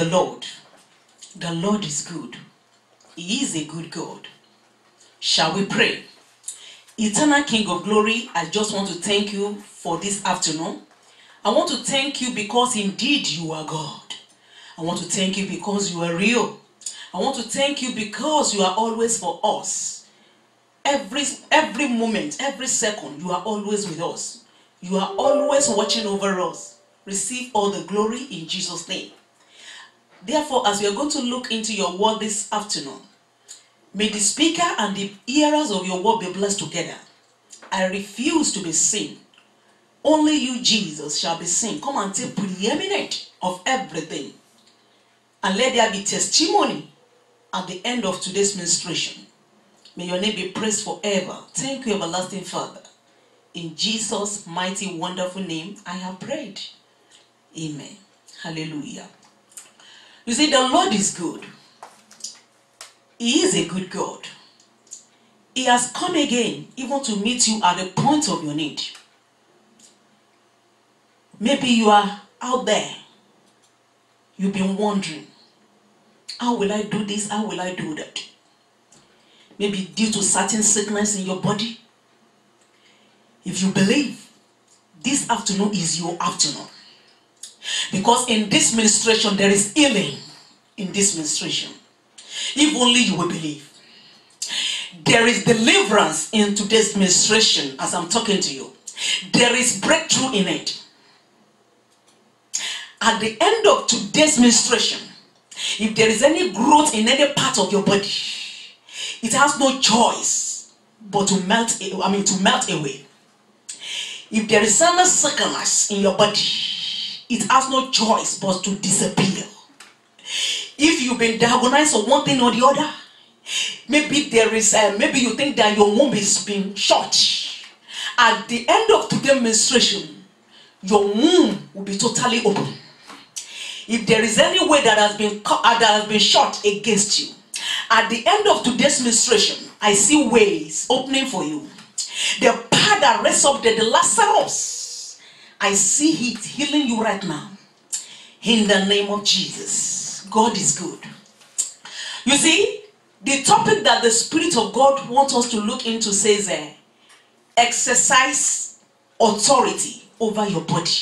the Lord. The Lord is good. He is a good God. Shall we pray? Eternal King of glory, I just want to thank you for this afternoon. I want to thank you because indeed you are God. I want to thank you because you are real. I want to thank you because you are always for us. Every moment, every second, you are always with us. You are always watching over us. Receive all the glory in Jesus' name. Therefore, as we are going to look into your word this afternoon, may the speaker and the hearers of your word be blessed together. I refuse to be seen. Only you, Jesus, shall be seen. Come and take preeminent of everything. And let there be testimony at the end of today's ministration. May your name be praised forever. Thank you, everlasting Father. In Jesus' mighty, wonderful name, I have prayed. Amen. Hallelujah. You see, the Lord is good. He is a good God. He has come again, even to meet you at the point of your need. Maybe you are out there. You've been wondering, how will I do this? How will I do that? Maybe due to certain sickness in your body. If you believe, this afternoon is your afternoon. Because in this ministration, there is healing in this ministration. If only you will believe. There is deliverance in today's ministration as I'm talking to you. There is breakthrough in it. At the end of today's ministration, if there is any growth in any part of your body, it has no choice but to melt away. If there is any sickness in your body, it has no choice but to disappear. If you've been diagnosed of one thing or the other, maybe there is maybe you think that your womb is being short. At the end of today's menstruation, your womb will be totally open. If there is any way that has been shot against you, at the end of today's menstruation, I see ways opening for you. The power that rests up the Lazarus, I see it healing you right now. In the name of Jesus. God is good. You see, the topic that the Spirit of God wants us to look into says, exercise authority over your body.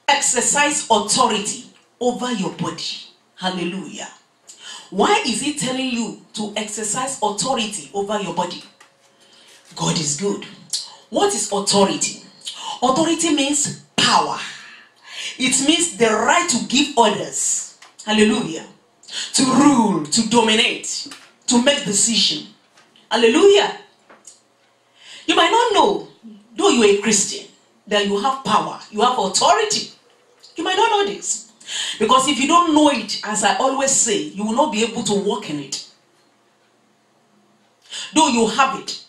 Exercise authority over your body. Hallelujah. Why is he telling you to exercise authority over your body? God is good. What is authority? Authority means power. It means the right to give orders. Hallelujah. To rule, to dominate, to make decision. Hallelujah. You might not know, though you are a Christian, that you have power, you have authority. You might not know this. Because if you don't know it, as I always say, you will not be able to walk in it. Though you have it,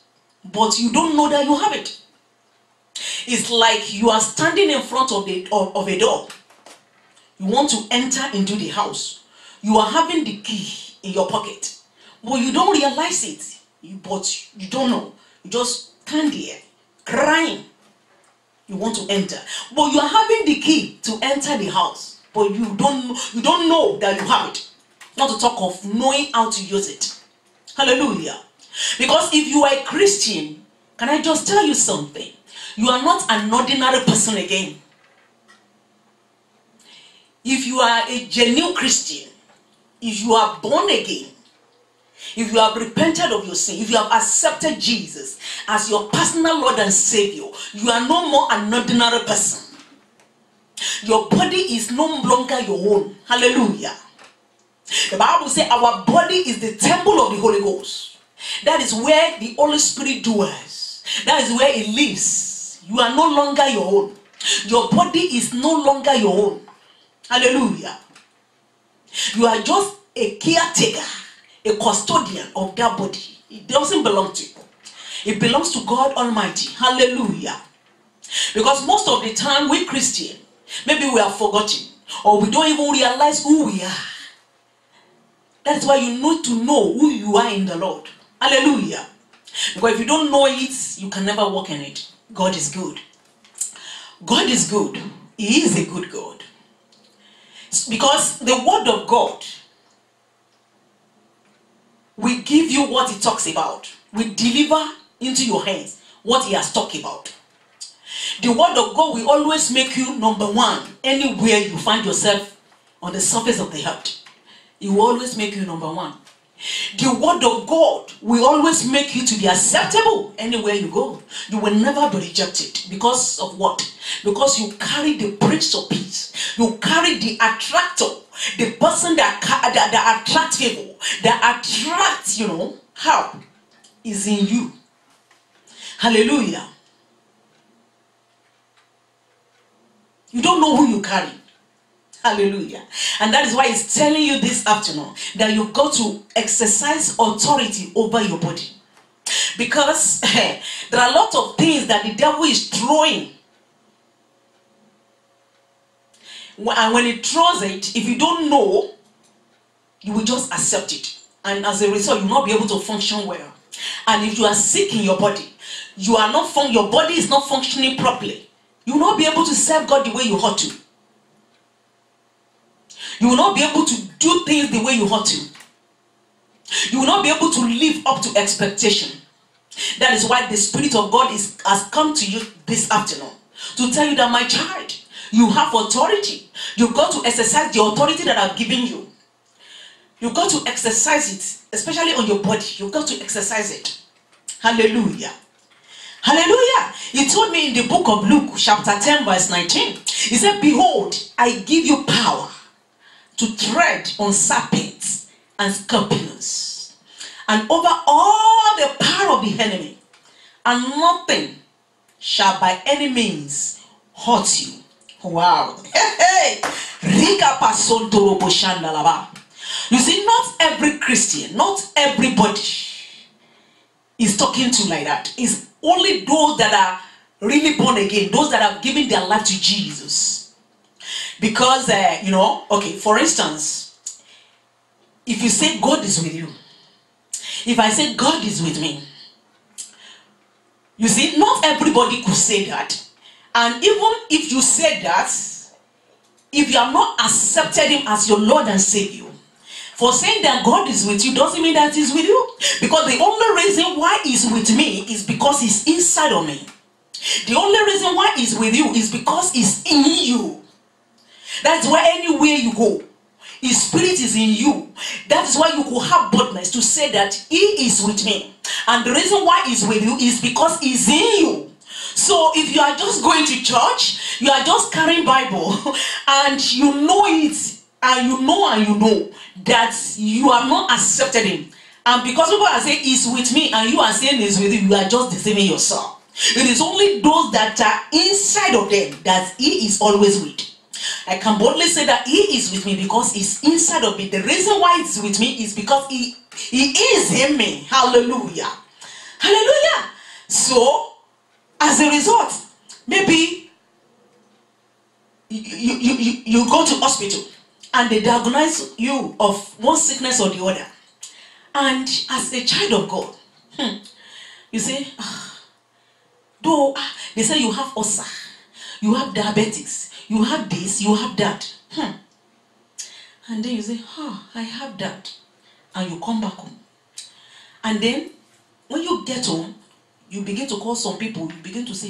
but you don't know that you have it. It's like you are standing in front of a door. You want to enter into the house. You are having the key in your pocket. But you don't realize it. But you don't know. You just stand there, crying. You want to enter. But you are having the key to enter the house. But you don't know that you have it. Not to talk of knowing how to use it. Hallelujah. Because if you are a Christian, can I just tell you something? You are not an ordinary person again. If you are a genuine Christian, if you are born again, if you have repented of your sin, if you have accepted Jesus as your personal Lord and Savior, you are no more an ordinary person. Your body is no longer your own. Hallelujah. The Bible says our body is the temple of the Holy Ghost. That is where the Holy Spirit dwells. That is where it lives. You are no longer your own. Your body is no longer your own. Hallelujah. You are just a caretaker, a custodian of that body. It doesn't belong to you. It belongs to God Almighty. Hallelujah. Because most of the time we Christians, maybe we are forgotten or we don't even realize who we are. That's why you need to know who you are in the Lord. Hallelujah. Because if you don't know it, you can never walk in it. God is good. God is good. He is a good God. Because the word of God will give you what it talks about. We deliver into your hands what he has talked about. The word of God will always make you number one anywhere you find yourself on the surface of the earth. It will always make you number one. The word of God will always make you to be acceptable anywhere you go. You will never be rejected. Because of what? Because you carry the Prince of Peace. You carry the attractor. The person that attracts people. That attracts, help is in you. Hallelujah. You don't know who you carry. Hallelujah. And that is why it's telling you this afternoon that you've got to exercise authority over your body. Because there are a lot of things that the devil is throwing. And when he throws it, if you don't know, you will just accept it. And as a result, you will not be able to function well. And if you are sick in your body, your body is not functioning properly. You will not be able to serve God the way you ought to. You will not be able to do things the way you ought to. You will not be able to live up to expectation. That is why the Spirit of God has come to you this afternoon to tell you that, my child, you have authority. You've got to exercise the authority that I've given you. You've got to exercise it, especially on your body. You've got to exercise it. Hallelujah. Hallelujah. He told me in the book of Luke, chapter 10, verse 19. He said, behold, I give you power to tread on serpents and scorpions, and over all the power of the enemy, and nothing shall by any means hurt you. Wow. You see, not every Christian, not everybody is talking to like that. It's only those that are really born again, those that have given their life to Jesus. Because, okay, for instance, if you say God is with you, if I say God is with me, you see, not everybody could say that. And even if you said that, if you have not accepted him as your Lord and Savior, for saying that God is with you doesn't mean that he's with you. Because the only reason why he's with me is because he's inside of me. The only reason why he's with you is because he's in you. That's why anywhere you go, his spirit is in you. That is why you could have boldness to say that he is with me. And the reason why he's with you is because he's in you. So if you are just going to church, you are just carrying Bible, and you know it, and you know that you have not accepted him. And because people are saying he's with me, and you are saying he's with you, you are just deceiving yourself. It is only those that are inside of them that he is always with. I can boldly say that he is with me because he's inside of me. The reason why he's with me is because he is in me. Hallelujah. Hallelujah. So, as a result, maybe you go to hospital and they diagnose you of one sickness or the other. And as a child of God, you say, they say you have ulcer, you have diabetes, you have this, you have that. And then you say, I have that. And you come back home. And then, when you get home, you begin to call some people. You begin to say,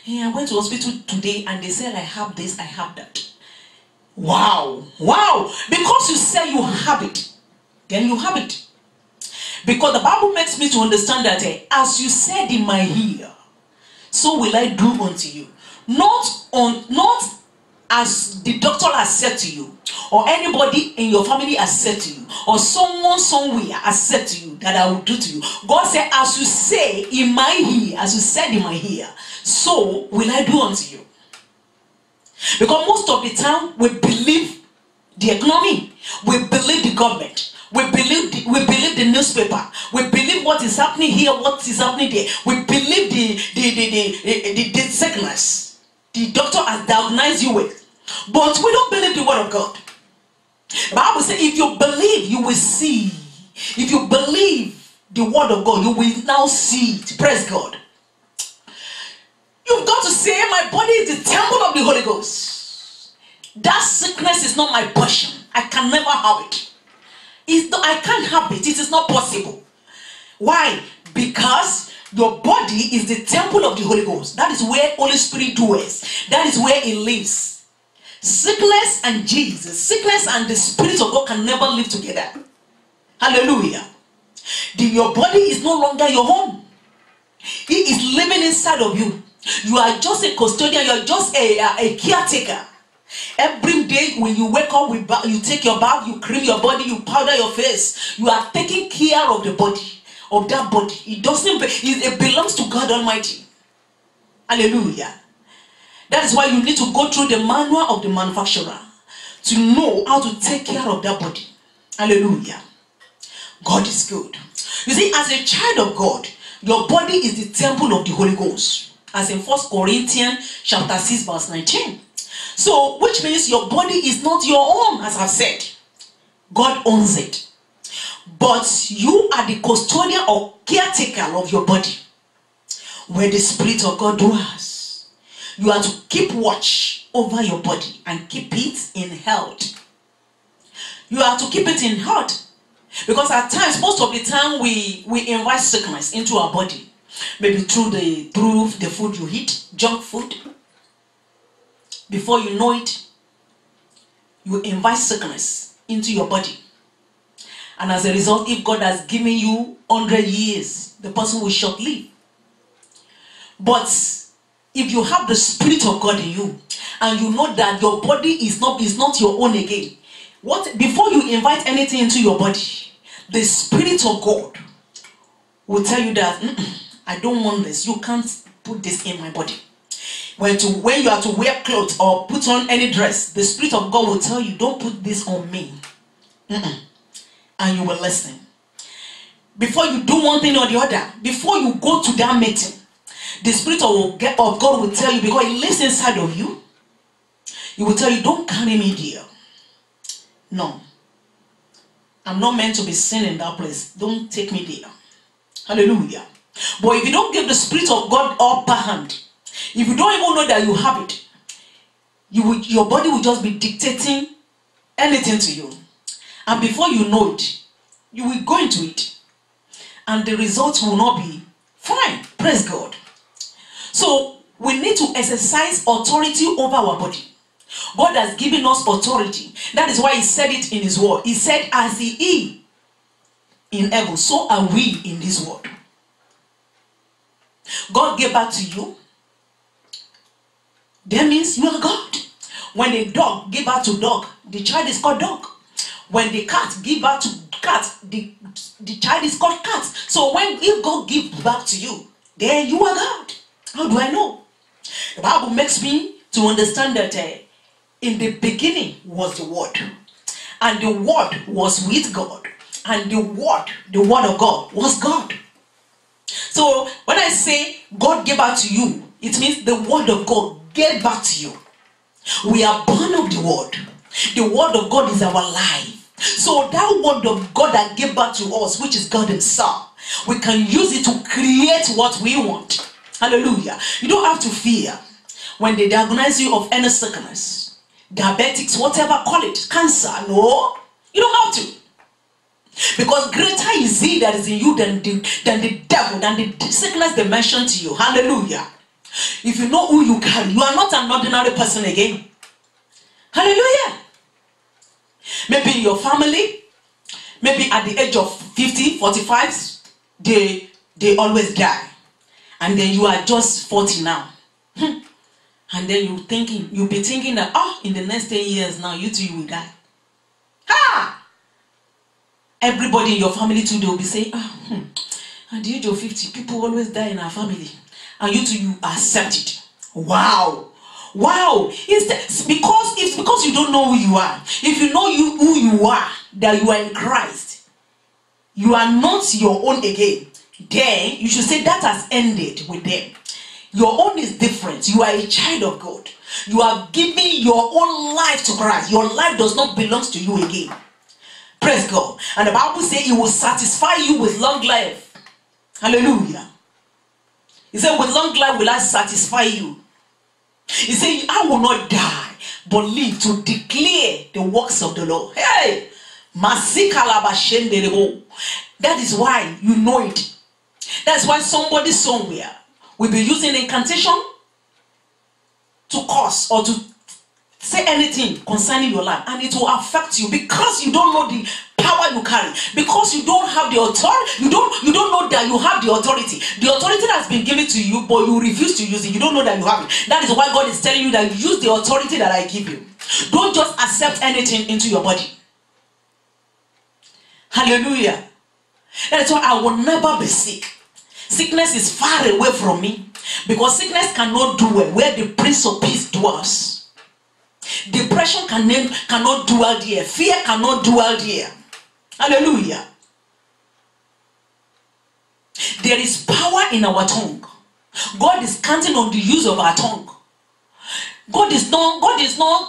hey, I went to hospital today and they said I have this, I have that. Wow. Wow. Because you say you have it, then you have it. Because the Bible makes me to understand that as you said in my ear, so will I do unto you. Not as the doctor has said to you, or anybody in your family has said to you, or someone somewhere has said to you that I will do to you. God said, as you say in my ear, as you said in my ear, so will I do unto you. Because most of the time we believe the economy, we believe the government, we believe the newspaper, we believe what is happening here, what is happening there, we believe the sickness the doctor has diagnosed you with. But we don't believe the word of God. The Bible says if you believe, you will see. If you believe the word of God, you will now see it. Praise God. You've got to say, my body is the temple of the Holy Ghost. That sickness is not my portion. I can never have it. I can't have it. It is not possible. Why? Because your body is the temple of the Holy Ghost. That is where Holy Spirit dwells. That is where it lives. Sickness and Jesus, sickness and the Spirit of God can never live together. Hallelujah. Your body is no longer your home. He is living inside of you. You are just a custodian. You are just a caretaker. Every day when you wake up, you take your bath, you cream your body, you powder your face. You are taking care of the body, of that body. It belongs to God Almighty. Hallelujah. That is why you need to go through the manual of the manufacturer to know how to take care of that body. Hallelujah. God is good. You see, as a child of God, your body is the temple of the Holy Ghost. As in 1 Corinthians chapter 6 verse 19. So, which means your body is not your own, as I've said. God owns it. But you are the custodian or caretaker of your body. Where the Spirit of God dwells. You are to keep watch over your body and keep it in health. You are to keep it in health. Because at times, most of the time, we invite sickness into our body. Maybe through the food you eat, junk food. Before you know it, you invite sickness into your body. And as a result, if God has given you 100 years, the person will short live. But if you have the Spirit of God in you, and you know that your body is not your own again, before you invite anything into your body, the Spirit of God will tell you that, I don't want this. You can't put this in my body. When you are to wear clothes or put on any dress, the Spirit of God will tell you, don't put this on me. And you will listen. Before you do one thing or the other, before you go to that meeting, the Spirit of God will tell you, because it lives inside of you, He will tell you, don't carry me there. No. I'm not meant to be seen in that place. Don't take me there. Hallelujah. But if you don't give the Spirit of God upper hand, if you don't even know that you have it, your body will just be dictating anything to you. And before you know it, you will go into it. And the results will not be fine. Praise God. So, we need to exercise authority over our body. God has given us authority. That is why He said it in His word. He said, as He is in heaven, so are we in this world. God gave back to you. That means you are God. When a dog gave birth to dog, the child is called dog. When the cat give birth to cat, the child is called cat. So if God gives back to you, then you are God. How do I know? The Bible makes me to understand that in the beginning was the Word. And the Word was with God. And the Word of God was God. So when I say God gave back to you, it means the Word of God gave back to you. We are born of the Word. The Word of God is our life. So that Word of God that gave back to us, which is God Himself, we can use it to create what we want. Hallelujah. You don't have to fear when they diagnose you of any sickness, diabetics, whatever, call it, cancer. No, you don't have to. Because greater is He that is in you than the devil, than the sickness they mentioned to you. Hallelujah. If you know who you carry, you are not an ordinary person again. Hallelujah. Maybe in your family, maybe at the age of 50, 45, they always die. And then you are just 40 now. And then you'll be thinking that, in the next 10 years now, you too will die. Ha! Everybody in your family too, they will be saying, at the age of 50, people always die in our family. And you too, you accept it. Wow. Wow. It's because you don't know who you are. If you know who you are, that you are in Christ, you are not your own again, then you should say that has ended with them. Your own is different. You are a child of God. You are giving your own life to Christ. Your life does not belong to you again. Praise God. And the Bible says He will satisfy you with long life. Hallelujah. He said, with long life will I satisfy you. He said, I will not die, but live to declare the works of the Lord. Hey! That is why you know it. That's why somebody somewhere will be using incantation to curse or to say anything concerning your life, and it will affect you because you don't know the power you carry, because you don't have the authority. You don't know that you have the authority. The authority has been given to you, but you refuse to use it. You don't know that you have it. That is why God is telling you that use the authority that I give you. Don't just accept anything into your body. Hallelujah. That is why I will never be sick. Sickness is far away from me, because sickness cannot dwell where the Prince of Peace dwells. Depression cannot dwell there. Fear cannot dwell there. Hallelujah. There is power in our tongue. God is counting on the use of our tongue. God is not,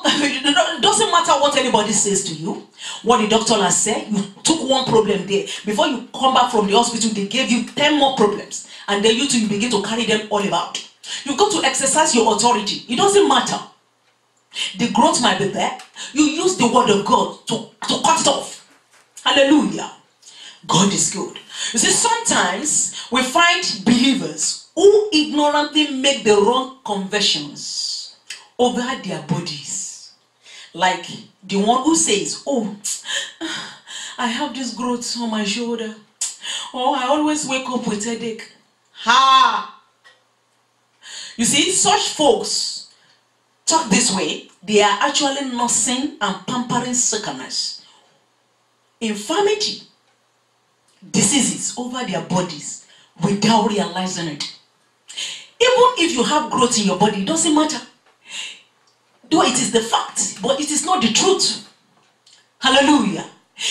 it doesn't matter what anybody says to you, what the doctor has said. You took one problem there. Before you come back from the hospital, they gave you 10 more problems. And then you begin to carry them all about. You've got to exercise your authority. It doesn't matter. The growth might be there. You use the word of God to cut it off. Hallelujah. God is good. You see, sometimes we find believers who ignorantly make the wrong conversions over their bodies. Like the one who says, oh, I have this growth on my shoulder. Oh, I always wake up with headache. Ha! You see, such folks talk this way. They are actually nursing and pampering sickness, infirmity, diseases over their bodies without realizing it. Even if you have growth in your body, it doesn't matter. Though it is the fact, but it is not the truth. Hallelujah.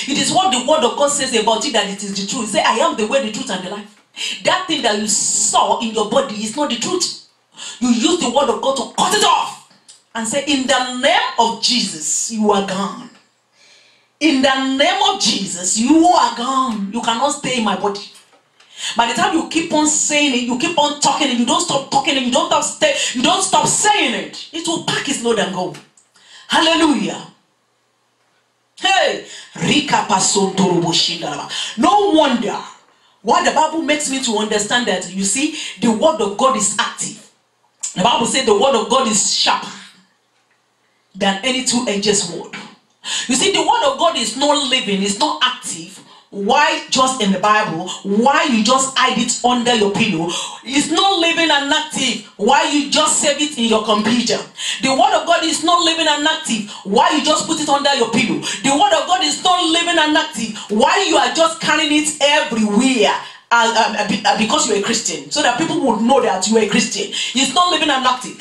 It is what the word of God says about it, that it is the truth. It says, I am the way, the truth, and the life. That thing that you saw in your body is not the truth. You use the word of God to cut it off and say, in the name of Jesus, you are gone. In the name of Jesus, you are gone. You cannot stay in my body. By the time you keep on saying it, you keep on talking it, you don't stop talking it, you don't stop saying it, it will pack its load and go. Hallelujah. Hey, no wonder why the Bible makes me to understand that, you see, the word of God is active. The Bible says the word of God is sharper than any two-edged sword. You see, the word of God is not living, it's not active. Why just in the Bible? Why you just hide it under your pillow? It's not living and active. Why you just save it in your computer? The word of God is not living and active. Why you just put it under your pillow? The word of God is not living and active. Why you are just carrying it everywhere? Because you're a Christian, so that people would know that you are a Christian. It's not living and active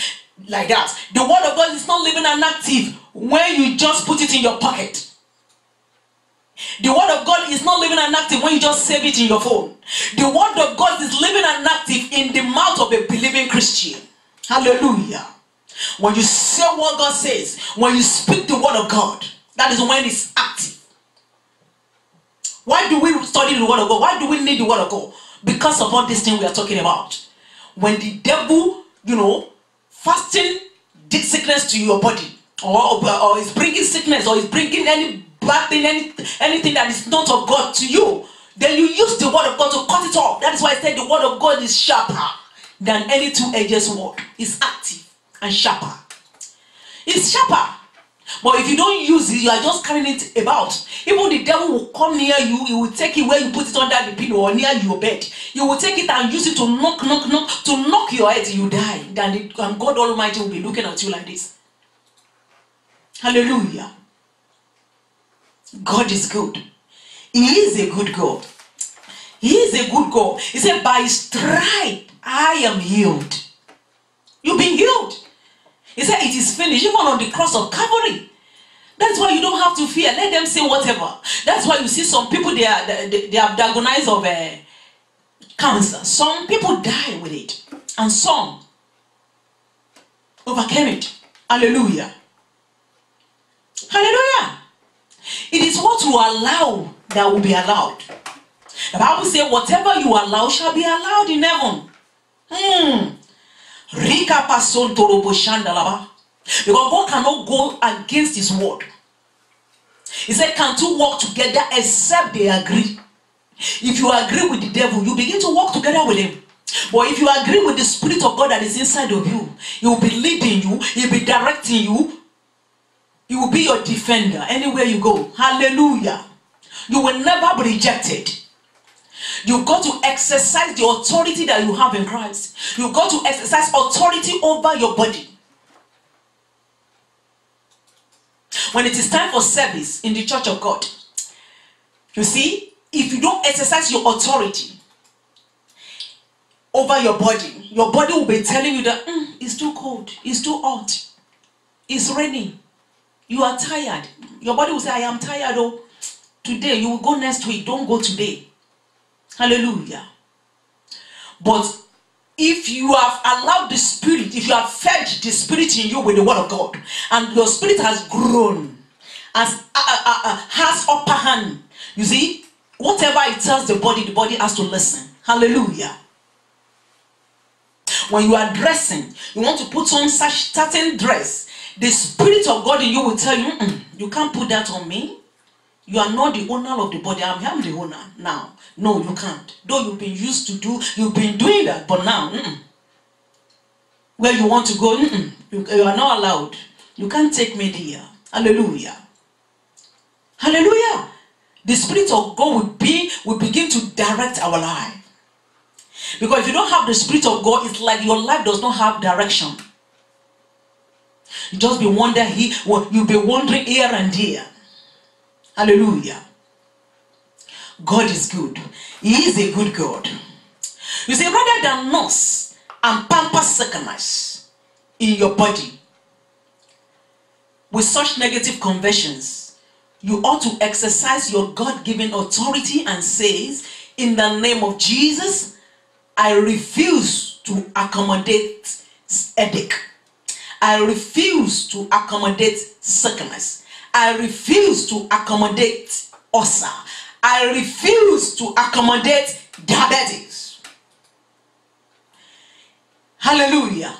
like that. The word of God is not living and active when you just put it in your pocket. The word of God is not living and active when you just save it in your phone. The word of God is living and active in the mouth of a believing Christian. Hallelujah. When you say what God says, when you speak the word of God, that is when it's active. Why do we study the word of God? Why do we need the word of God? Because of all this thing we are talking about. When the devil, fasting sickness to your body, or is bringing sickness, or is bringing any bad thing, anything that is not of God to you, then you use the word of God to cut it off. That is why I said the word of God is sharper than any two-edged sword. It's active and sharper. It's sharper. But if you don't use it, you are just carrying it about. Even the devil will come near you. He will take it where you put it under the pillow or near your bed. You will take it and use it to knock your head till you die. And God Almighty will be looking at you like this. Hallelujah. God is good. He is a good God. He is a good God. He said, by his stripe I am healed. You've been healed. He said, it is finished, even on the cross of Calvary. That's why you don't have to fear. Let them say whatever. That's why you see some people, they have diagnosed of cancer. Some people die with it. And some overcame it. Hallelujah. Hallelujah. It is what you allow that will be allowed. The Bible says, whatever you allow shall be allowed in heaven. Rika pason torobo shandalaba. Because God cannot go against his word. He said, can two walk together except they agree? If you agree with the devil, you begin to walk together with him. But if you agree with the Spirit of God that is inside of you, he will be leading you, he will be directing you, he will be your defender anywhere you go. Hallelujah. You will never be rejected. You've got to exercise the authority that you have in Christ. You've got to exercise authority over your body. When it is time for service in the church of God, you see, if you don't exercise your authority over your body will be telling you that it's too cold, it's too hot, it's raining, you are tired. Your body will say, I am tired. Oh, today you will go next week, don't go today. Hallelujah. But if you have allowed the Spirit, if you have fed the Spirit in you with the word of God, and your spirit has grown, has upper hand, you see, whatever it tells the body has to listen. Hallelujah. When you are dressing, you want to put on such certain dress, the Spirit of God in you will tell you, you can't put that on me. You are not the owner of the body. I'm the owner now. No, you can't. Though you've been used to do, you've been doing that, but now, where you want to go, you are not allowed. You can't take me there. Hallelujah. Hallelujah. The Spirit of God will begin to direct our life. Because if you don't have the Spirit of God, it's like your life does not have direction. You just be wondering, you'll be wandering here and there. Hallelujah. God is good. He is a good God. You see, rather than nurse and pamper sickness in your body with such negative conversions, you ought to exercise your God-given authority and says, in the name of Jesus, I refuse to accommodate headache. I refuse to accommodate sickness. I refuse to accommodate ulcer. I refuse to accommodate diabetes. Hallelujah.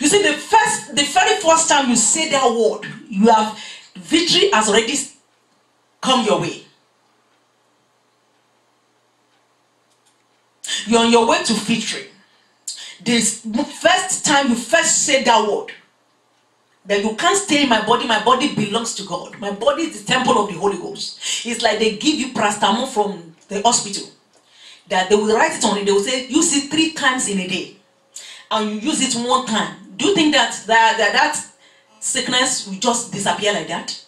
You see, the very first time you say that word, you have victory has already come your way. You're on your way to victory. This first time you first say that word, that you can't stay in my body belongs to God. My body is the temple of the Holy Ghost. It's like they give you paracetamol from the hospital. That they will write it on it, they will say, use it 3 times in a day. And you use it 1 time. Do you think that sickness will just disappear like that?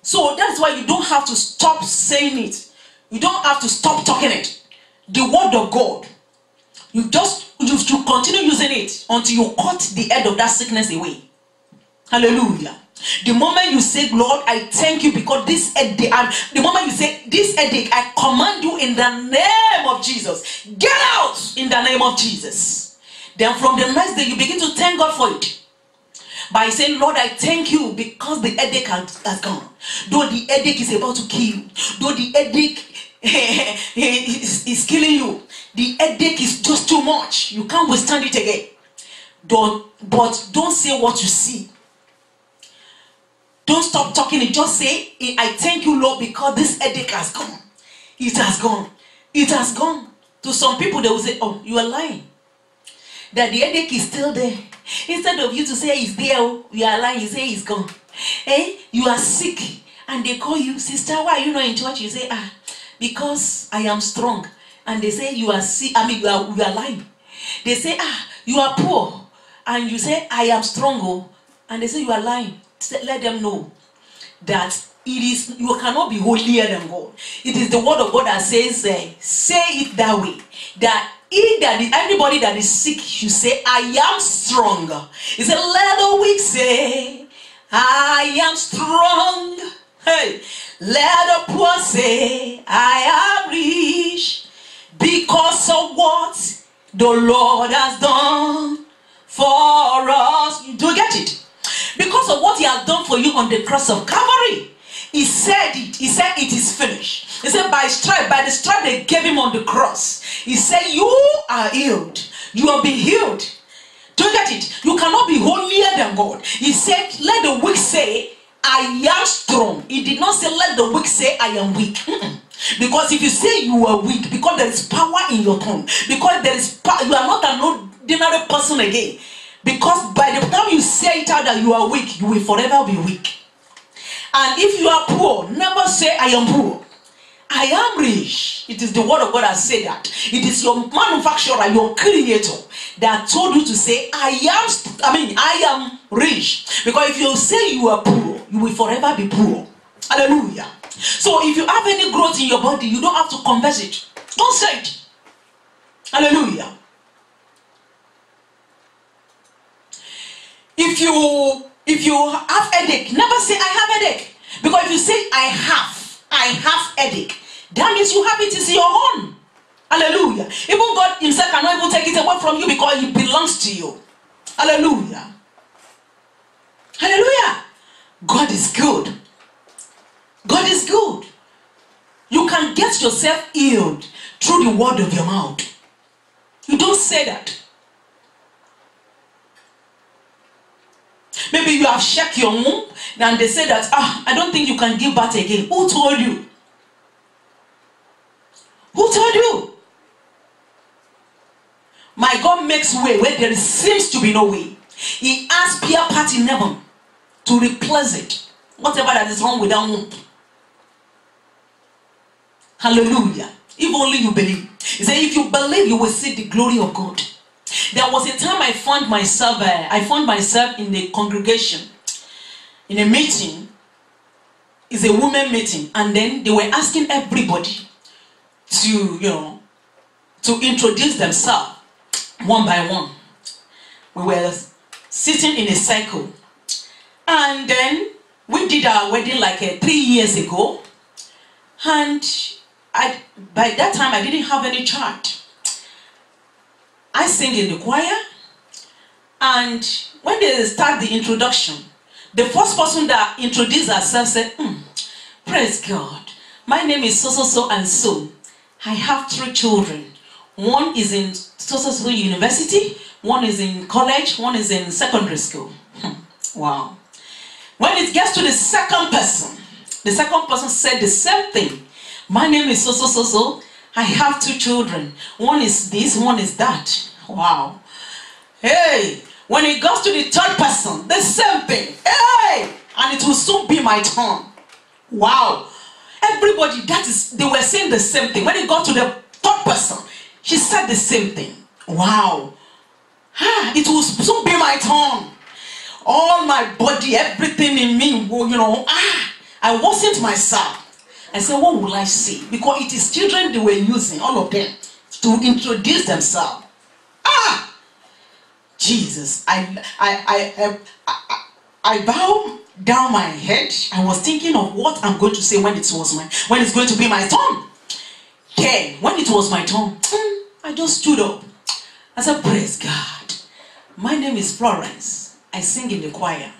So that's why you don't have to stop saying it. You don't have to stop talking it. The word of God, you continue using it until you cut the head of that sickness away. Hallelujah. The moment you say, Lord, I thank you because this headache, the moment you say, this headache, I command you in the name of Jesus. Get out in the name of Jesus. Then from the next day, you begin to thank God for it. By saying, Lord, I thank you because the headache has gone. Though the headache is about to kill you, though the headache is killing you, the headache is just too much. You can't withstand it again. But don't say what you see. Don't stop talking it. Just say, I thank you, Lord, because this headache has gone. It has gone. It has gone. To some people, they will say, oh, you are lying. That the headache is still there. Instead of you to say it's there, you are lying, you say it's gone. You are sick. And they call you, sister, why are you not in church? You say, because I am strong. And they say you are sick. You are lying. They say, you are poor. And you say, I am strong. And they say you are lying. Let them know that you cannot be holier than God. It is the word of God that says, say it that way. That anybody that is sick should say, I am strong. He said, let the weak say, I am strong. Hey, let the poor say, I am rich because of what the Lord has done for us. Do you get it? Because of what he has done for you on the cross of Calvary. He said it. He said it is finished. He said by the stripe they gave him on the cross. He said you are healed. You have been healed. Do you get it? You cannot be holier than God. He said, let the weak say, I am strong. He did not say, let the weak say, I am weak. Because if you say you are weak, because there is power in your tongue, because there is power, you are not an ordinary person again. Because by the time you say it out that you are weak, you will forever be weak. And if you are poor, never say, I am poor. I am rich. It is the word of God that said that. It is your manufacturer, your creator, that told you to say, I am rich. Because if you say you are poor, you will forever be poor. Hallelujah. So if you have any growth in your body, you don't have to confess it. Don't say it. Hallelujah. If you have headache, never say I have headache. Because if you say I have headache, that means you have it is your own. Hallelujah. Even God himself cannot even take it away from you because it belongs to you. Hallelujah. Hallelujah. God is good. God is good. You can get yourself healed through the word of your mouth. You don't say that. Maybe you have checked your womb and they say that, I don't think you can give birth again. Who told you? Who told you? My God makes way where there seems to be no way. He has spare part in heaven to replace it. Whatever that is wrong with that womb. Hallelujah. If only you believe. He said, if you believe, you will see the glory of God. There was a time I found myself in a congregation, in a meeting. It's a women meeting, and then they were asking everybody to introduce themselves one by one. We were sitting in a circle, and then we did our wedding like 3 years ago, and by that time I didn't have any child. I sing in the choir, and when they start the introduction, the first person that introduced herself said, praise God, my name is so and so. I have 3 children. One is in so university, one is in college, one is in secondary school. Wow. When it gets to the second person said the same thing. My name is so. I have 2 children. One is this, one is that. Wow. Hey, when it goes to the third person, the same thing. Hey, and it will soon be my turn. Wow. Everybody, they were saying the same thing. When it got to the third person, she said the same thing. Wow. It will soon be my turn. All my body, everything in me, I wasn't myself. I said, what will I say? Because it is children they were using, all of them, to introduce themselves. Jesus. I bow down my head. I was thinking of what I'm going to say when it's going to be my turn. Then, when it was my turn, I just stood up. I said, praise God. My name is Florence. I sing in the choir.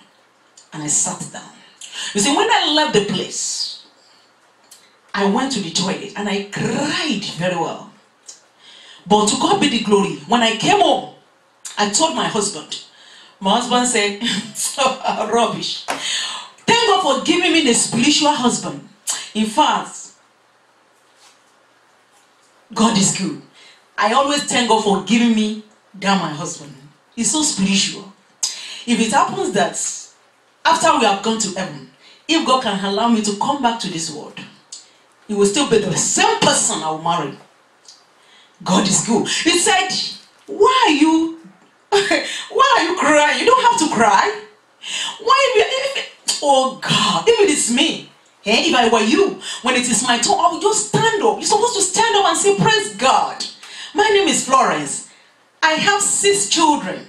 And I sat down. You see, when I left the place, I went to the toilet and I cried very well. But to God be the glory. When I came home, I told my husband. My husband said, rubbish. Thank God for giving me the spiritual husband. In fact, God is good. I always thank God for giving me that my husband. He's so spiritual. If it happens that after we have gone to heaven, if God can allow me to come back to this world, he will still be the same person I will marry. God is good. He said, why are you crying? You don't have to cry. Oh God, if it is me, if I were you, when it is my turn, I will just stand up. You're supposed to stand up and say, praise God. My name is Florence. I have 6 children.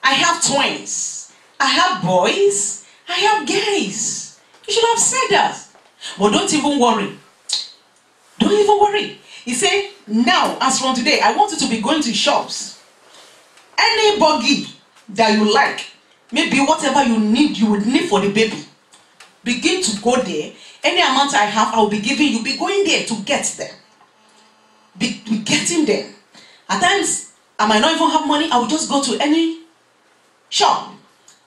I have twins. I have boys. I have gays. You should have said that. But don't even worry. Don't even worry. He said, now, as from today, I want you to be going to shops. Any buggy that you like, maybe whatever you would need for the baby, begin to go there. Any amount I have, I will be giving you. Be going there to get them. Be getting them. At times, I might not even have money. I will just go to any shop.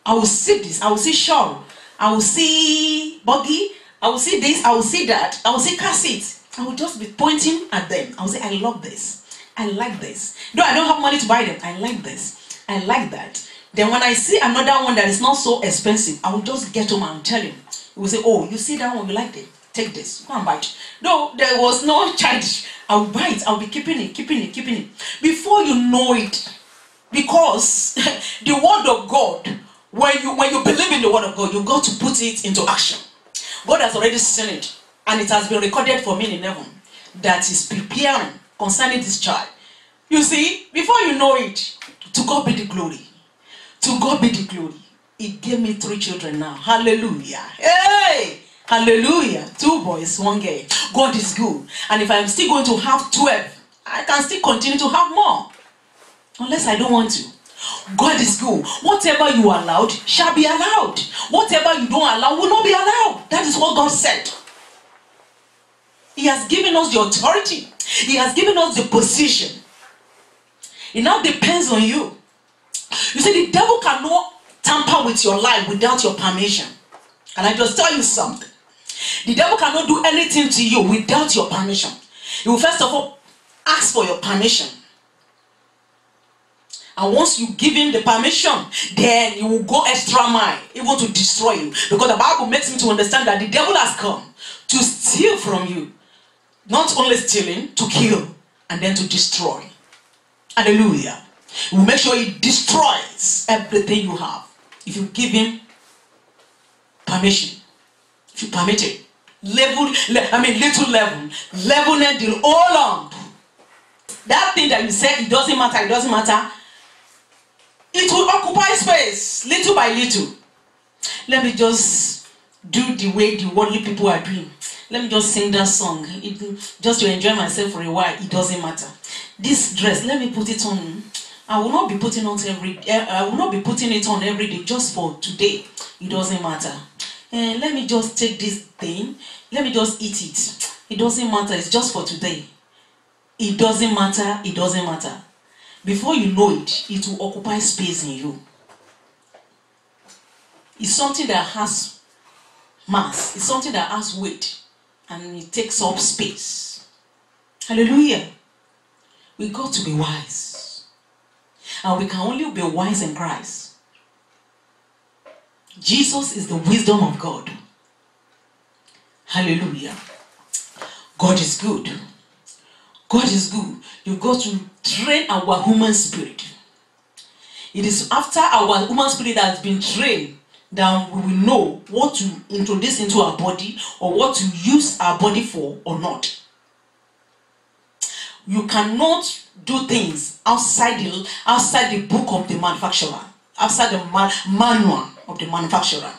I will see this. I will see shawl. I will see buggy. I will see this. I will see that. I will see car seats. I will just be pointing at them. I will say, I love this. I like this. Though I don't have money to buy them, I like this. I like that. Then when I see another one that is not so expensive, I will just get home and tell him. He will say, oh, you see that one, you like it? Take this. Go and buy it. No, there was no charge. I will buy it. I will be keeping it. Before you know it, because the word of God, when you believe in the word of God, you got to put it into action. God has already seen it, and it has been recorded for me in heaven that is preparing concerning this child. You see, before you know it, to God be the glory. To God be the glory. He gave me 3 children now. Hallelujah. Hey! Hallelujah. 2 boys, 1 girl. God is good. And if I'm still going to have 12, I can still continue to have more. Unless I don't want to. God is good. Whatever you allowed shall be allowed. Whatever you don't allow will not be allowed. That is what God said. He has given us the authority. He has given us the position. It now depends on you. You see, the devil cannot tamper with your life without your permission. Can I just tell you something? The devil cannot do anything to you without your permission. He will first of all ask for your permission. And once you give him the permission, then he will go extra mile, even to destroy you. Because the Bible makes me to understand that the devil has come to steal from you. Not only stealing, to kill and then to destroy. Hallelujah. He will make sure he destroys everything you have. If you give him permission. If you permit it. Little level. Level till all on. That thing that you said, it doesn't matter. It will occupy space, little by little. Let me just do the way the worldly people are doing. Let me just sing that song. Just to enjoy myself for a while, it doesn't matter. This dress, let me put it on. I will not be putting it on every day just for today. It doesn't matter. Let me just take this thing. Let me just eat it. It doesn't matter. It's just for today. It doesn't matter. Before you know it, it will occupy space in you. It's something that has mass. It's something that has weight. And it takes up space. Hallelujah. We got to be wise. And we can only be wise in Christ. Jesus is the wisdom of God. Hallelujah. God is good. God is good. You've got to train our human spirit. It is after our human spirit has been trained that we will know what to introduce into our body or what to use our body for or not. You cannot do things outside the book of the manufacturer, outside the manual of the manufacturer.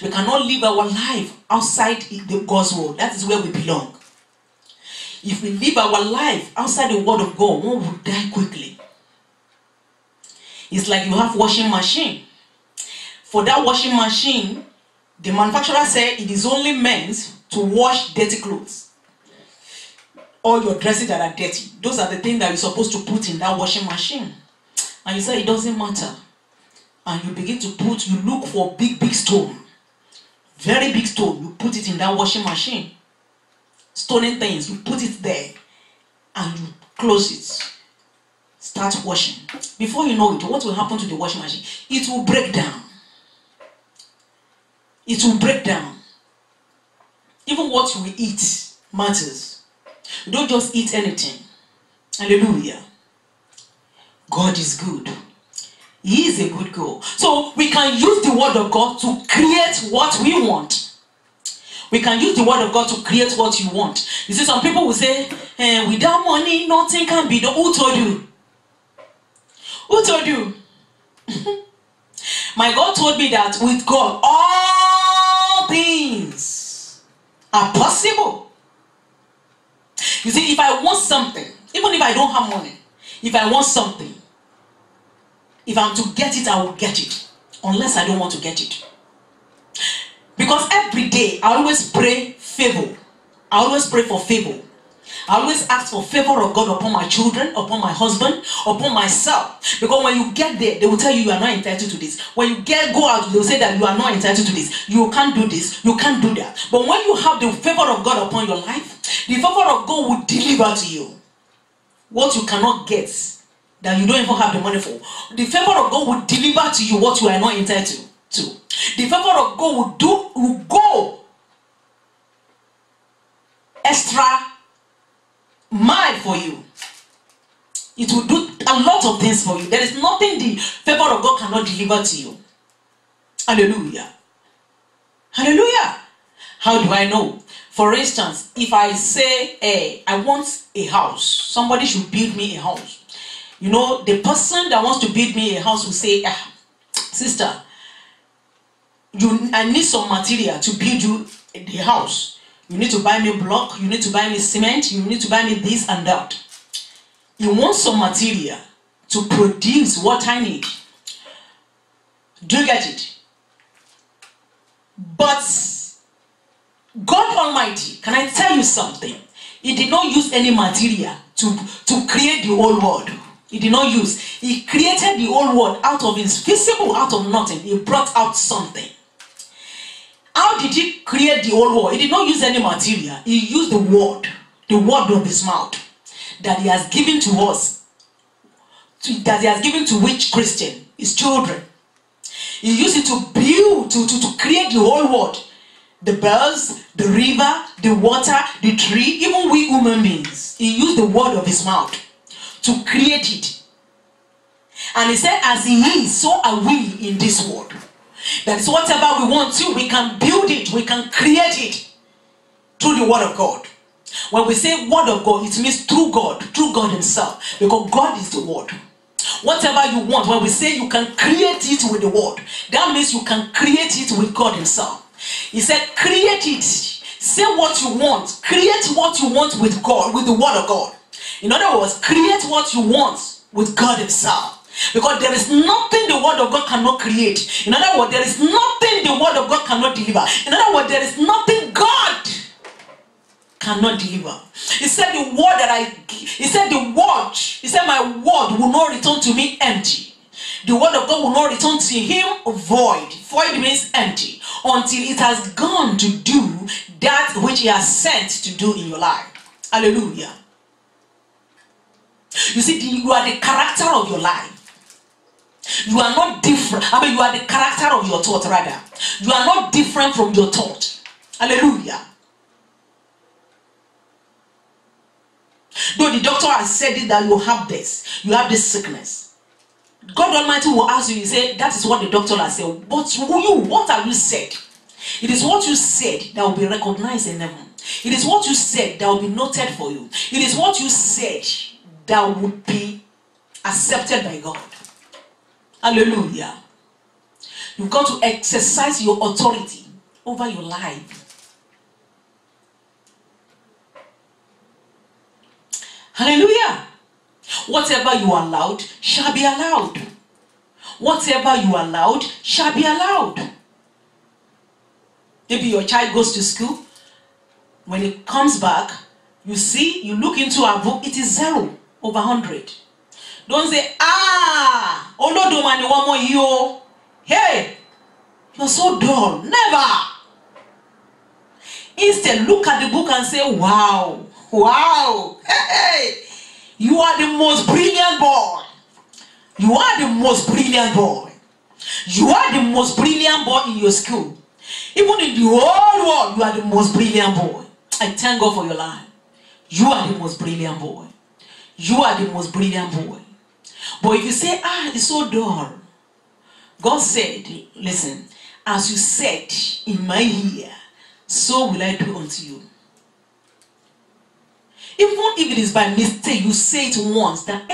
We cannot live our life outside the God's word. That is where we belong. If we live our life outside the word of God, one will die quickly. It's like you have washing machine. For that washing machine, the manufacturer said it is only meant to wash dirty clothes. All your dresses that are dirty. Those are the things that you're supposed to put in that washing machine. And you say it doesn't matter. And you begin to you look for big stone. Very big stone. You put it in that washing machine. Stoning things, you put it there. And you close it. Start washing. Before you know it, what will happen to the washing machine? It will break down. It will break down. Even what you eat matters. You don't just eat anything. Hallelujah. God is good. He is a good God. So we can use the word of God to create what we want. We can use the word of God to create what you want. You see, some people will say, without money, nothing can be done. Who told you? Who told you? My God told me that with God, all things are possible. You see, if I want something, even if I don't have money, if I want something, if I'm to get it, I will get it. Unless I don't want to get it. Because every day, I always pray favor. I always pray for favor. I always ask for favor of God upon my children, upon my husband, upon myself. Because when you get there, they will tell you are not entitled to this. When you go out, they will say that you are not entitled to this. You can't do this. You can't do that. But when you have the favor of God upon your life, the favor of God will deliver to you what you cannot get, that you don't even have the money for. The favor of God will deliver to you what you are not entitled to. The favor of God will go extra mile for you. It will do a lot of things for you. There is nothing the favor of God cannot deliver to you. Hallelujah. Hallelujah. How do I know? For instance, if I say, hey, I want a house, somebody should build me a house. You know, the person that wants to build me a house will say, sister, I need some material to build you the house. You need to buy me block, you need to buy me cement, you need to buy me this and that. You want some material to produce what I need. Do you get it? But God Almighty, can I tell you something? He did not use any material to create the whole world. He did not use. He created the whole world out of his visible, out of nothing. He brought out something. How did he create the whole world? He did not use any material. He used the word of his mouth that he has given to us, that he has given to which Christian? His children. He used it to build, to create the whole world. The birds, the river, the water, the tree, even we human beings. He used the word of his mouth to create it. And he said, as he is, so are we in this world. That is whatever we want to, we can build it, we can create it through the word of God. When we say word of God, it means through God himself. Because God is the word. Whatever you want, when we say you can create it with the word, that means you can create it with God himself. He said, create it. Say what you want. Create what you want with God, with the word of God. In other words, create what you want with God himself. Because there is nothing the word of God cannot create. In other words, there is nothing the word of God cannot deliver. In other words, there is nothing God cannot deliver. He said the word my word will not return to me empty. The word of God will not return to him void. Void means empty. Until it has gone to do that which he has sent to do in your life. Hallelujah. You see, you are the character of your life. You are not different. You are the character of your thought, rather. You are not different from your thought. Hallelujah. Though the doctor has said it that you have this sickness. God Almighty will ask you, he said, that is what the doctor has said. But what have you said? It is what you said that will be recognized in heaven. It is what you said that will be noted for you. It is what you said that would be accepted by God. Hallelujah. You've got to exercise your authority over your life. Hallelujah. Whatever you are allowed shall be allowed. Whatever you are allowed shall be allowed. Maybe your child goes to school. When it comes back, you look into a book, it is 0 over 100. Don't say, Olodomani one more yo. Hey, you're so dull. Never. Instead, look at the book and say, wow. Wow. Hey, you are the most brilliant boy. You are the most brilliant boy. You are the most brilliant boy in your school. Even in the whole world, you are the most brilliant boy. I thank God for your life. You are the most brilliant boy. You are the most brilliant boy. But if you say, it's so dull. God said, listen, as you said in my ear, so will I do unto you. Even if it is by mistake, you say it once, that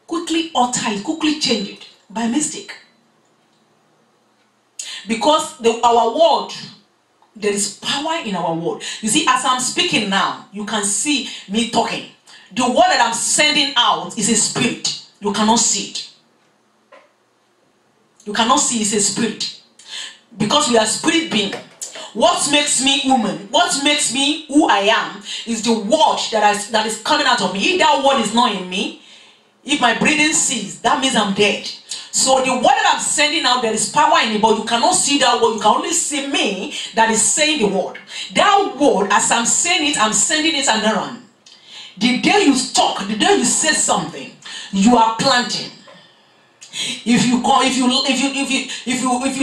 quickly utter it, quickly change it by mistake. Because our word, there is power in our word. You see, as I'm speaking now, you can see me talking. The word that I'm sending out is a spirit. You cannot see it. You cannot see it's a spirit. Because we are spirit being. What makes me woman, what makes me who I am, is the word that is coming out of me. If that word is not in me, if my breathing ceases, that means I'm dead. So the word that I'm sending out, there is power in it, but you cannot see that word. You can only see me that is saying the word. That word, as I'm saying it, I'm sending it an errand. The day you talk, the day you say something, you are planting. If you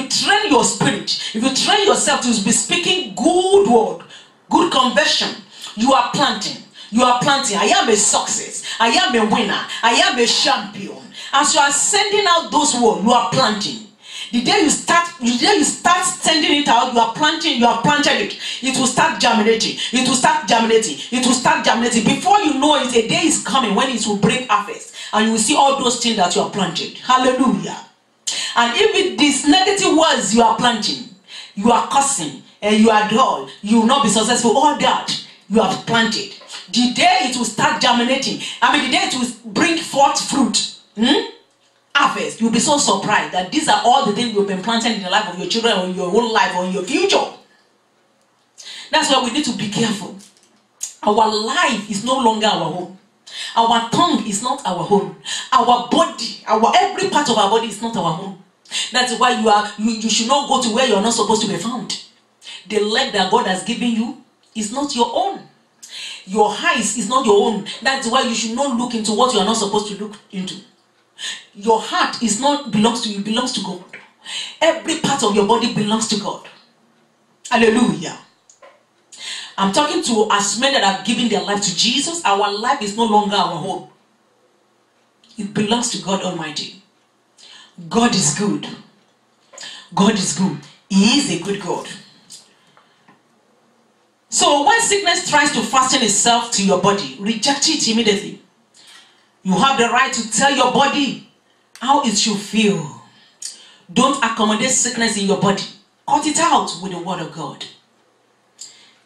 train your spirit, if you train yourself to be speaking good word, good conversion, you are planting. You are planting. I am a success. I am a winner. I am a champion. As you are sending out those words, you are planting. The day you start sending it out, you are planting. You have planted it. It will start germinating. It will start germinating. It will start germinating. Before you know it, a day is coming when it will bring harvest, and you will see all those things that you are planted. Hallelujah. And if it these negative words you are planting, you are cursing, and you are dull, you will not be successful. All that you have planted. The day it will start germinating, the day it will bring forth fruit, harvest, you'll be so surprised that these are all the things you've been planting in the life of your children, or in your whole life, or in your future. That's why we need to be careful. Our life is no longer our home. Our tongue is not our home. Our body, every part of our body is not our home. That's why you should not go to where you are not supposed to be found. The leg that God has given you is not your own. Your eyes is not your own. That's why you should not look into what you are not supposed to look into. Your heart is not belongs to you, it belongs to God. Every part of your body belongs to God. Hallelujah. I'm talking to as many that have given their life to Jesus. Our life is no longer our home. It belongs to God Almighty. God is good. God is good. He is a good God. So when sickness tries to fasten itself to your body, reject it immediately. You have the right to tell your body how it should feel. Don't accommodate sickness in your body. Cut it out with the word of God.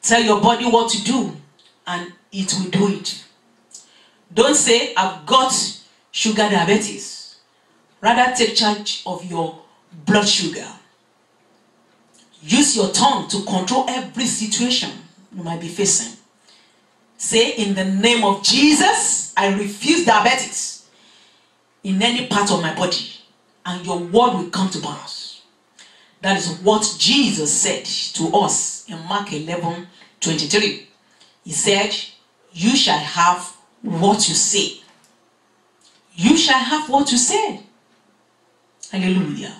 Tell your body what to do, and it will do it. Don't say, I've got sugar diabetes. Rather, take charge of your blood sugar. Use your tongue to control every situation you might be facing. Say, in the name of Jesus, I refuse diabetes in any part of my body, and your word will come to pass. That is what Jesus said to us in Mark 11:23. He said, you shall have what you say. You shall have what you say. Hallelujah.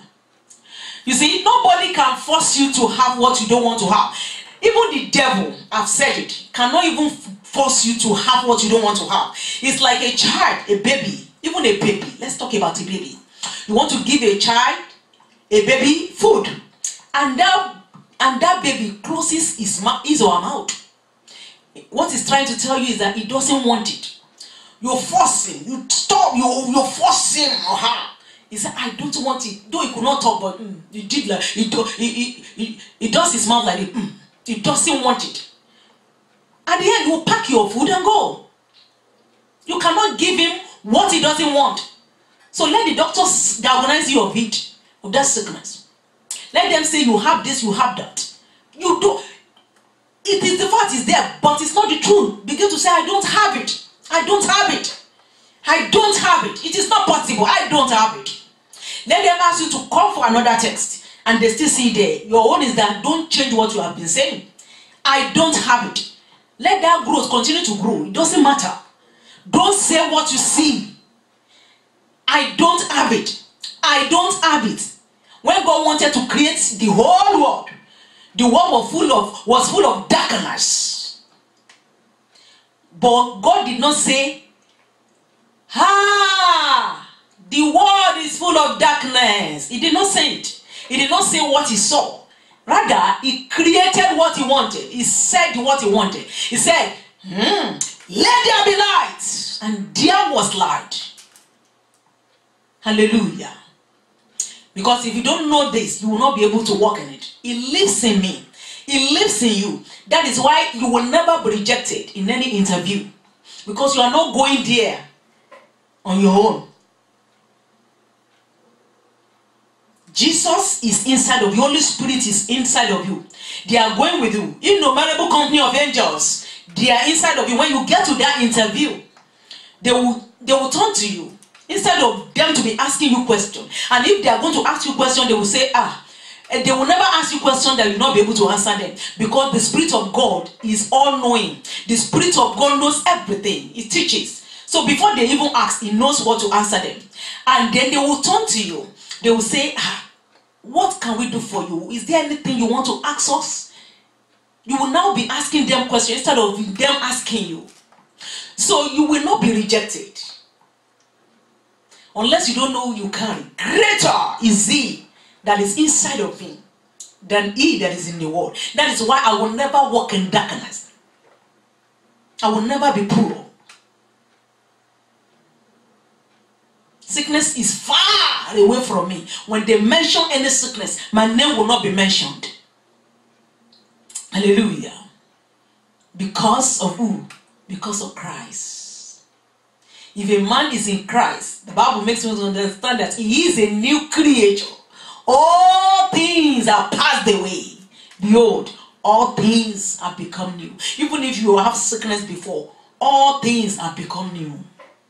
You see, nobody can force you to have what you don't want to have. Even the devil, I've said it, cannot even force you to have what you don't want to have. It's like a child, a baby, even a baby. Let's talk about a baby. You want to give a child, a baby, food, and that baby closes his or her mouth. What he's trying to tell you is that he doesn't want it. You're forcing, you stop, you're forcing or her. He said, I don't want it. Though he could not talk, but he did like he does his mouth like it. He doesn't want it. At the end, you will pack your food and go. You cannot give him what he doesn't want. So let the doctors diagnose you of it, of that sickness. Let them say you have this, you have that. You do. It is the fact is there, but it's not the truth. Begin to say, I don't have it. I don't have it. I don't have it. It is not possible. I don't have it. Let them ask you to call for another text, and they still see there. Your own is that don't change what you have been saying. I don't have it. Let that growth continue to grow. It doesn't matter. Don't say what you see. I don't have it. I don't have it. When God wanted to create the whole world, the world was full of darkness. But God did not say, the world is full of darkness. He did not say it. He did not say what he saw. Rather, he created what he wanted. He said what he wanted. He said, let there be light. And there was light. Hallelujah. Because if you don't know this, you will not be able to walk in it. It lives in me. It lives in you. That is why you will never be rejected in any interview. Because you are not going there on your own. Jesus is inside of you. Holy Spirit is inside of you. They are going with you. Innumerable company of angels. They are inside of you. When you get to that interview, they will turn to you. Instead of them to be asking you questions. And if they are going to ask you questions, they will say, and they will never ask you questions that you will not be able to answer them. Because the Spirit of God is all-knowing. The Spirit of God knows everything. He teaches. So before they even ask, he knows what to answer them. And then they will turn to you. They will say, what can we do for you? Is there anything you want to ask us? You will now be asking them questions instead of them asking you. So you will not be rejected. Unless you don't know who you carry. Greater is he that is inside of me than he that is in the world. That is why I will never walk in darkness. I will never be poor. Sickness is far away from me. When they mention any sickness, my name will not be mentioned. Hallelujah. Because of who? Because of Christ. If a man is in Christ, the Bible makes us understand that he is a new creature. All things are passed away. Behold, all things have become new. Even if you have sickness before, all things have become new.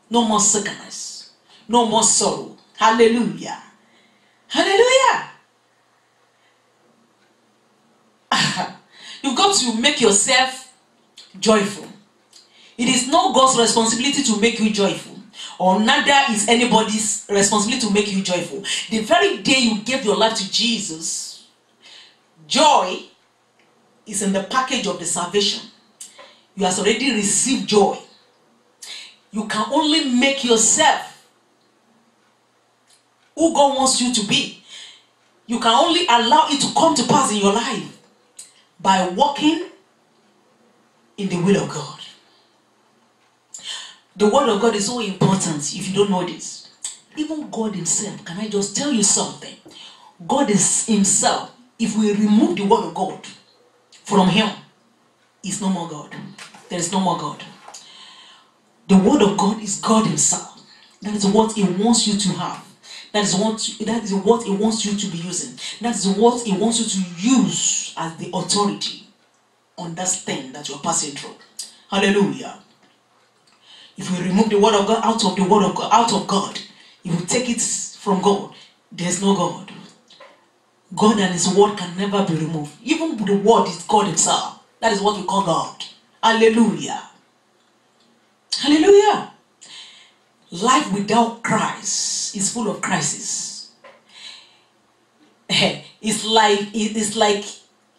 No more sickness. No more sorrow. Hallelujah. Hallelujah. You've got to make yourself joyful. It is not God's responsibility to make you joyful, or neither is anybody's responsibility to make you joyful. The very day you gave your life to Jesus, joy is in the package of the salvation. You have already received joy. You can only make yourself who God wants you to be. You can only allow it to come to pass in your life by walking in the will of God. The word of God is so important if you don't know this. Even God himself, can I just tell you something? God is himself. If we remove the word of God from him, he's no more God. There is no more God. The word of God is God himself. That is what he wants you to have. That is what he wants you to be using. That is what he wants you to use as the authority on that thing that you're passing through. Hallelujah. If we remove the word of God out of the word of God, out of God, if we take it from God, there's no God. God and his word can never be removed. Even the word is God himself. That is what we call God. Hallelujah. Hallelujah. Life without Christ is full of crisis. It's like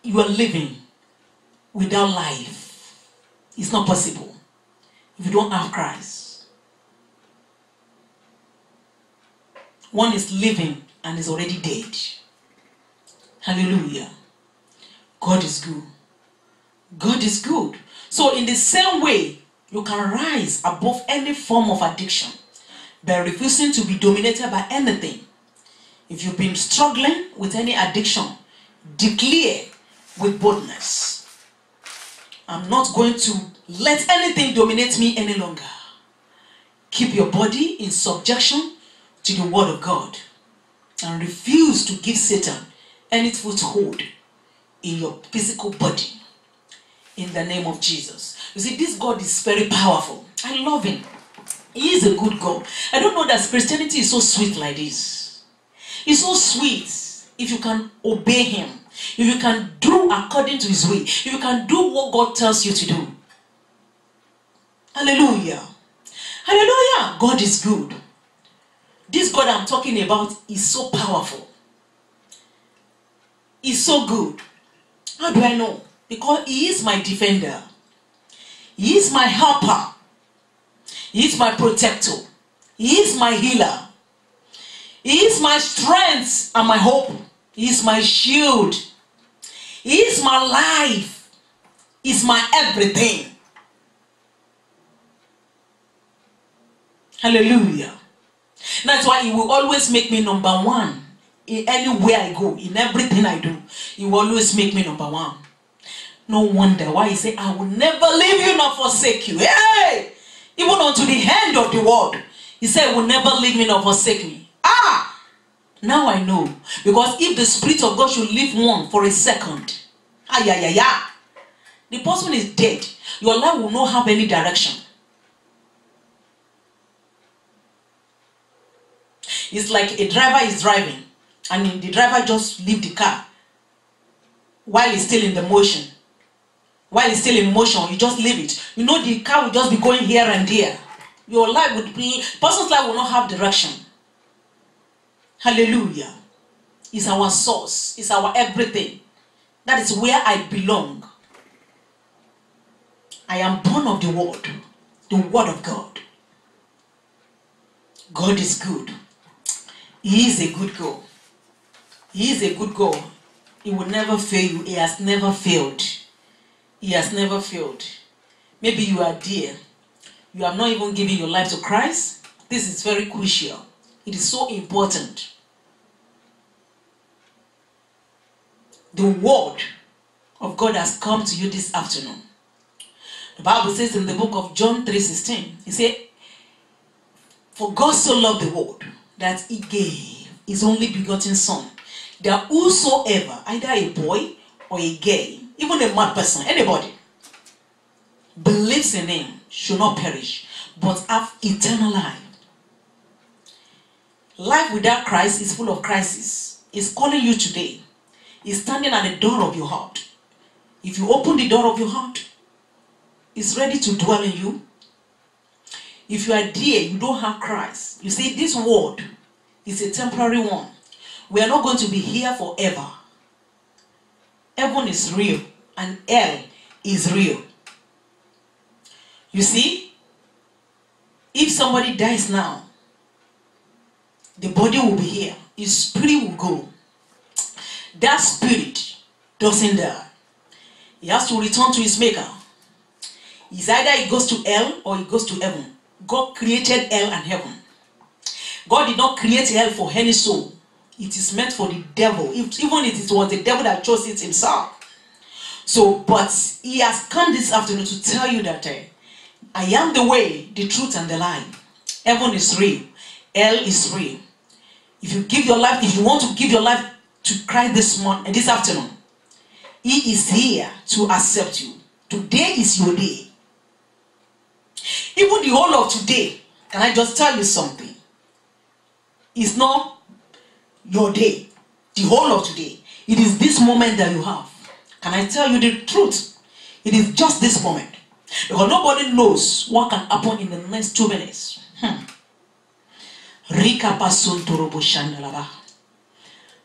you are living without life. It's not possible if you don't have Christ. One is living and is already dead. Hallelujah. God is good. God is good. So in the same way, you can rise above any form of addiction by refusing to be dominated by anything. If you've been struggling with any addiction, declare with boldness, I'm not going to let anything dominate me any longer. Keep your body in subjection to the word of God and refuse to give Satan any foothold in your physical body. In the name of Jesus. You see, this God is very powerful. I love him. He is a good God. I don't know that Christianity is so sweet like this. It's so sweet if you can obey him. If you can do according to his way. If you can do what God tells you to do. Hallelujah. Hallelujah. God is good. This God I'm talking about is so powerful. He's so good. How do I know? Because he is my defender. He is my helper. He is my protector. He is my healer. He is my strength and my hope. He is my shield. He is my life. He is my everything. Hallelujah. That's why he will always make me number one. In anywhere I go, in everything I do, he will always make me number one. No wonder why he said, I will never leave you nor forsake you. Hey! Even unto the end of the world. He said, I will never leave me nor forsake me. Now I know. Because if the Spirit of God should leave one for a second, the person is dead. Your life will not have any direction. It's like a driver is driving and the driver just leave the car while it's still in the motion. While it's still in motion, you just leave it. You know the car will just be going here and there. Your life would be, person's life will not have direction. Hallelujah. It's our source. It's our everything. That is where I belong. I am born of the Word of God. God is good. He is a good God. He is a good God. He will never fail you. He has never failed. He has never failed. Maybe you are dear. You have not even given your life to Christ. This is very crucial. It is so important. The Word of God has come to you this afternoon. The Bible says in the book of John 3:16, it says, "For God so loved the world that he gave his only begotten Son, that whosoever, either a boy or a girl, even a mad person, anybody, believes in him should not perish, but have eternal life." Life without Christ is full of crisis. He's calling you today. He's standing at the door of your heart. If you open the door of your heart, he's ready to dwell in you. If you are dear, you don't have Christ. You see, this world is a temporary one. We are not going to be here forever. Heaven is real and hell is real. You see, if somebody dies now, the body will be here. His spirit will go. That spirit doesn't die. He has to return to his maker. It's either he goes to hell or he goes to heaven. God created hell and heaven. God did not create hell for any soul. It is meant for the devil. Even if it was the devil that chose it himself. So, but he has come this afternoon to tell you that I am the way, the truth, and the life. Heaven is real. Hell is real. If you give your life, if you want to give your life to Christ this afternoon, he is here to accept you. Today is your day. Even the whole of today, can I just tell you something? It's not your day. The whole of today. It is this moment that you have. Can I tell you the truth? It is just this moment. Because nobody knows what can happen in the next 2 minutes. Rika pasun turubu shandalaba.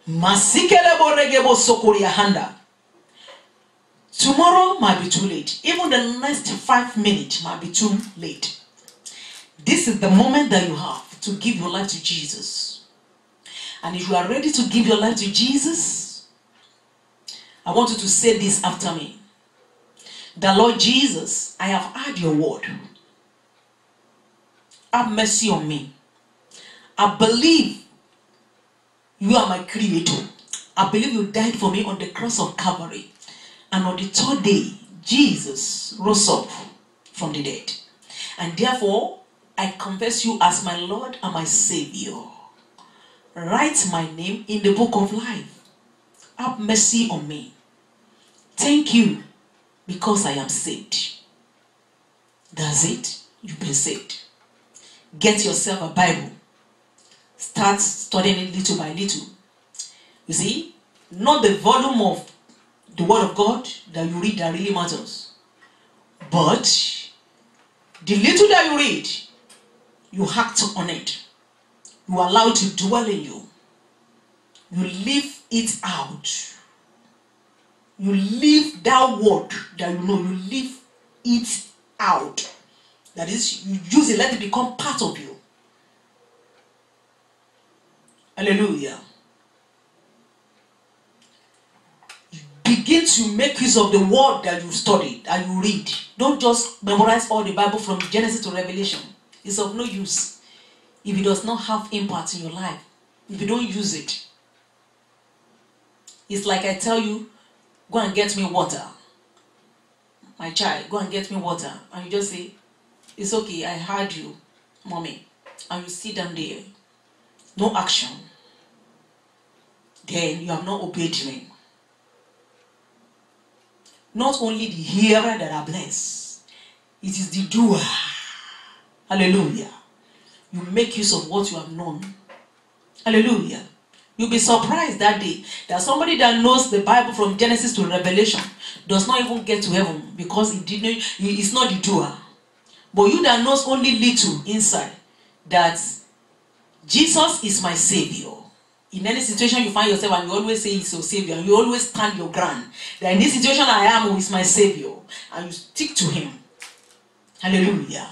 Masikele boregebo sokoria handa. Tomorrow might be too late. Even the next 5 minutes might be too late. This is the moment that you have to give your life to Jesus. And if you are ready to give your life to Jesus, I want you to say this after me. The Lord Jesus, I have heard your word. Have mercy on me. I believe you are my creator. I believe you died for me on the cross of Calvary. And on the 3rd day, Jesus rose up from the dead. And therefore, I confess you as my Lord and my Savior. Write my name in the book of life. Have mercy on me. Thank you because I am saved. That's it. You've been saved. Get yourself a Bible. Start studying it little by little. You see, not the volume of the Word of God that you read that really matters. But the little that you read, you act on it. You allow it to dwell in you. You live it out. You live that word that you know. You live it out. That is, you use it, let it become part of you. Hallelujah. Begin to make use of the word that you study, that you read. Don't just memorize all the Bible from Genesis to Revelation. It's of no use if it does not have impact in your life. If you don't use it. It's like I tell you, go and get me water. My child, go and get me water. And you just say, it's okay, I heard you, mommy. And you sit down there. No action. then you have not obeyed him. Not only the hearer that are blessed, it is the doer. Hallelujah. You make use of what you have known. Hallelujah. You'll be surprised that day that somebody that knows the Bible from Genesis to Revelation does not even get to heaven because he's not the doer. But you that knows only little inside, that Jesus is my Savior. In any situation you find yourself and you always say he's your Savior, and you always stand your ground, that in this situation I am who is my Savior, and you stick to him. Hallelujah.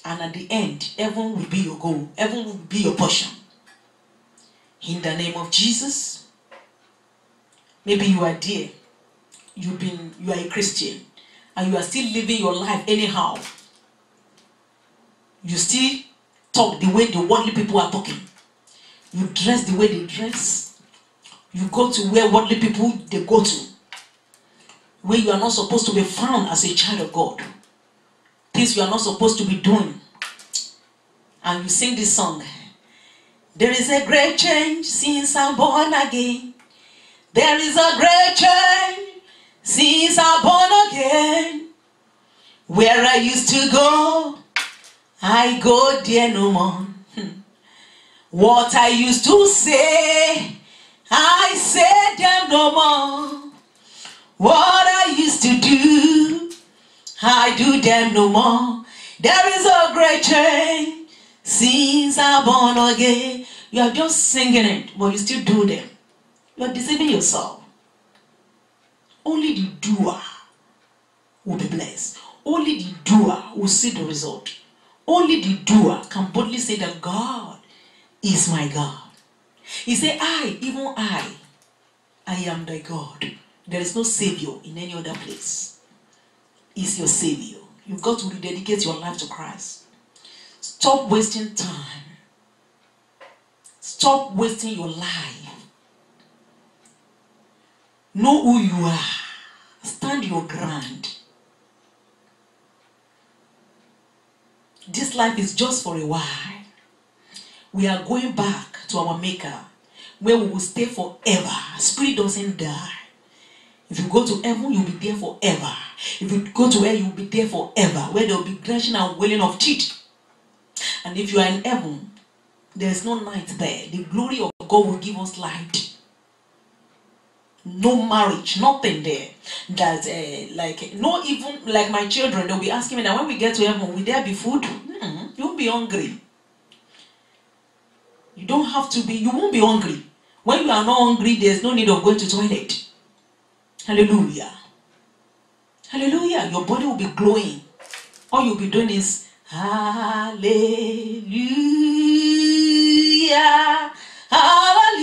And at the end, heaven will be your goal. Heaven will be your portion. In the name of Jesus. Maybe you are there. You are a Christian. And you are still living your life anyhow. You still talk the way the worldly people are talking. You dress the way they dress. You go to where worldly people they go to. Where you are not supposed to be found as a child of God. Things you are not supposed to be doing. And you sing this song. There is a great change since I'm born again. There is a great change since I'm born again. Where I used to go, I go there no more. What I used to say, I say them no more. What I used to do, I do them no more. There is a great change since I'm born again. You are just singing it, but you still do them. You are deceiving yourself. Only the doer will be blessed. Only the doer will see the result. Only the doer can boldly say that God is my God. He said, even I am thy God. There is no Savior in any other place. He's your Savior. You've got to rededicate your life to Christ. Stop wasting time. Stop wasting your life. Know who you are. Stand your ground. This life is just for a while. We are going back to our Maker, where we will stay forever. Spirit doesn't die. If you go to heaven, you'll be there forever. If you go to hell, you'll be there forever, where there will be gnashing and wailing of teeth. And if you are in heaven, there is no night there. The glory of God will give us light. No marriage, nothing there. That not even like my children, they'll be asking me that when we get to heaven, will there be food? You won't be hungry. You don't have to be, you won't be hungry. When you are not hungry, there's no need of going to toilet. Hallelujah. Hallelujah. Your body will be glowing. All you'll be doing is hallelujah.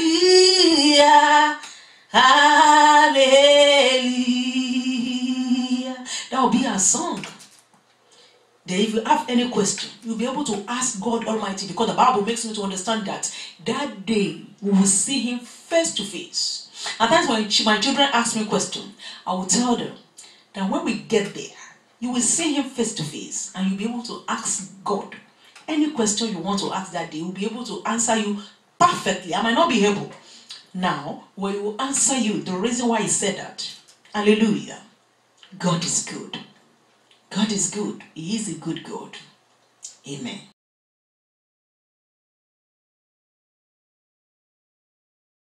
Hallelujah. Hallelujah. That will be our song. Then if you have any question, you'll be able to ask God Almighty, because the Bible makes me to understand that that day we will see him face to face. At times when my children ask me a question, I will tell them that when we get there, you will see him face to face, and you'll be able to ask God any question you want to ask that day. He will be able to answer you perfectly. I might not be able. Now, when he will answer you, the reason why he said that. Hallelujah. God is good. God is good. He is a good God. Amen.